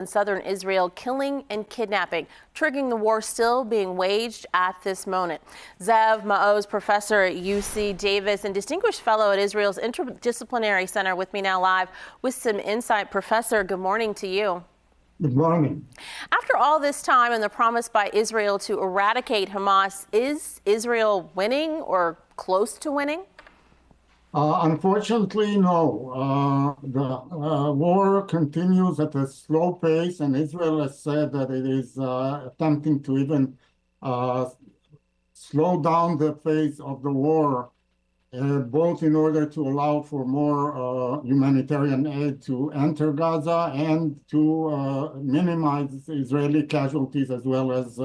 in southern Israel, killing and kidnapping, triggering the war still being waged at this moment. Zev Maoz, professor at UC Davis and distinguished fellow at Israel's Interdisciplinary Center, with me now live with some insight. Professor, good morning to you. Good morning. After all this time and the promise by Israel to eradicate Hamas, is Israel winning or close to winning? Unfortunately, no. The war continues at a slow pace, and Israel has said that it is attempting to even slow down the phase of the war, both in order to allow for more humanitarian aid to enter Gaza and to minimize Israeli casualties as well as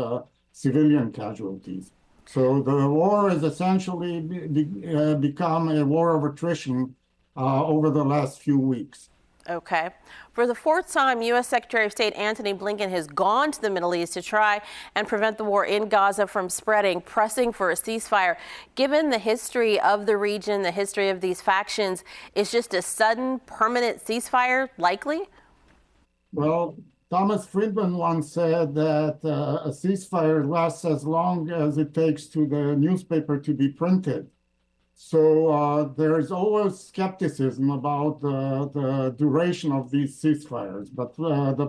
civilian casualties. So the war has essentially become a war of attrition over the last few weeks. Okay. For the fourth time, U.S. Secretary of State Antony Blinken has gone to the Middle East to try and prevent the war in Gaza from spreading, pressing for a ceasefire. Given the history of the region, the history of these factions, is just a sudden, permanent ceasefire likely? Well, Thomas Friedman once said that a ceasefire lasts as long as it takes to the newspaper to be printed. So there's always skepticism about the duration of these ceasefires. But the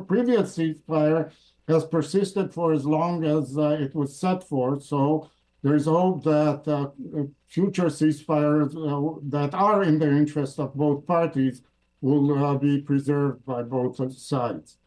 previous ceasefire has persisted for as long as it was set for. So there's hope that future ceasefires that are in the interest of both parties will be preserved by both sides.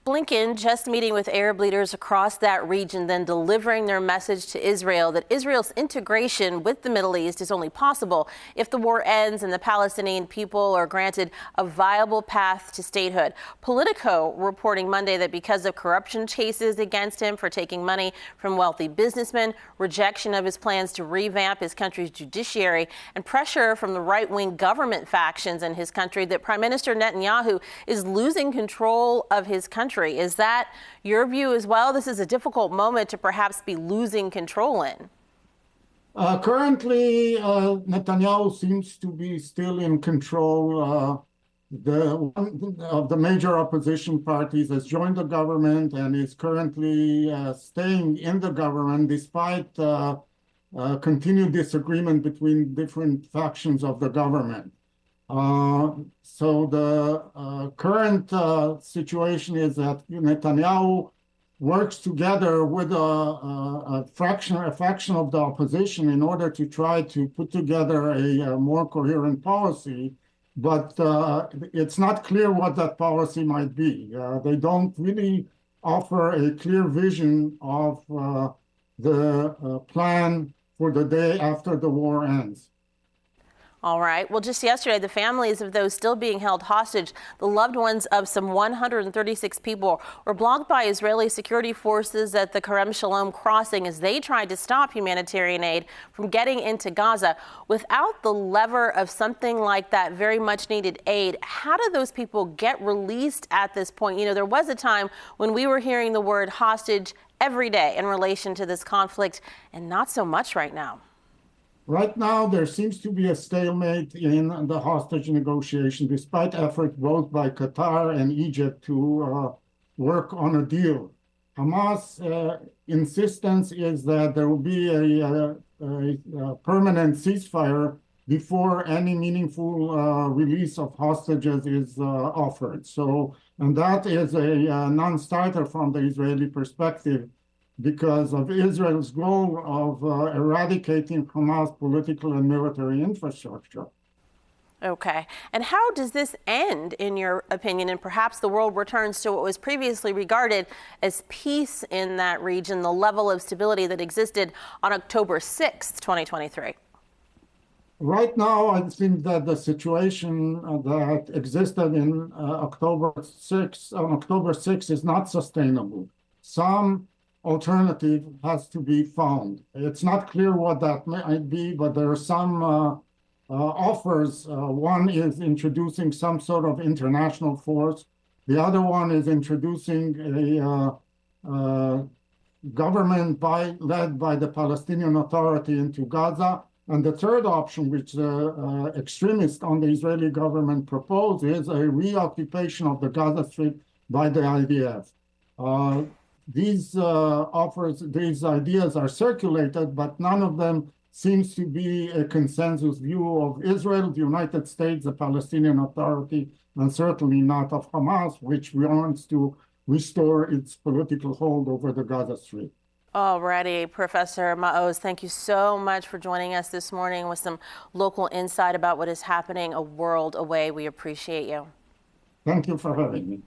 Blinken just meeting with Arab leaders across that region, then delivering their message to Israel that Israel's integration with the Middle East is only possible if the war ends and the Palestinian people are granted a viable path to statehood. Politico reporting Monday that because of corruption cases against him for taking money from wealthy businessmen, rejection of his plans to revamp his country's judiciary, and pressure from the right-wing government factions in his country, that Prime Minister Netanyahu is losing control of his country. Is that your view as well? This is a difficult moment to perhaps be losing control in. Currently, Netanyahu seems to be still in control. One of the major opposition parties has joined the government and is currently staying in the government despite continued disagreement between different factions of the government. So the current situation is that Netanyahu works together with a faction of the opposition in order to try to put together a more coherent policy, but it's not clear what that policy might be. They don't really offer a clear vision of the plan for the day after the war ends. All right. Well, just yesterday, the families of those still being held hostage, the loved ones of some 136 people, were blocked by Israeli security forces at the Kerem Shalom crossing as they tried to stop humanitarian aid from getting into Gaza. Without the lever of something like that very much needed aid, how do those people get released at this point? You know, there was a time when we were hearing the word hostage every day in relation to this conflict, and not so much right now. Right now, there seems to be a stalemate in the hostage negotiation, despite efforts both by Qatar and Egypt to work on a deal. Hamas' insistence is that there will be a permanent ceasefire before any meaningful release of hostages is offered. So, and that is a non-starter from the Israeli perspective, because of Israel's goal of eradicating Hamas' political and military infrastructure. Okay. And how does this end, in your opinion, and perhaps the world returns to what was previously regarded as peace in that region, the level of stability that existed on October 6th, 2023? Right now, I think that the situation that existed in October 6th is not sustainable. Some alternative has to be found. It's not clear what that might be, but there are some offers. One is introducing some sort of international force. The other one is introducing a government led by the Palestinian Authority into Gaza. And the third option, which the extremists on the Israeli government propose, is a reoccupation of the Gaza Strip by the IDF. These ideas are circulated, but none of them seems to be a consensus view of Israel, the United States, the Palestinian Authority, and certainly not of Hamas, which wants to restore its political hold over the Gaza Strip. Alrighty, Professor Maoz, thank you so much for joining us this morning with some local insight about what is happening a world away. We appreciate you. Thank you for having me.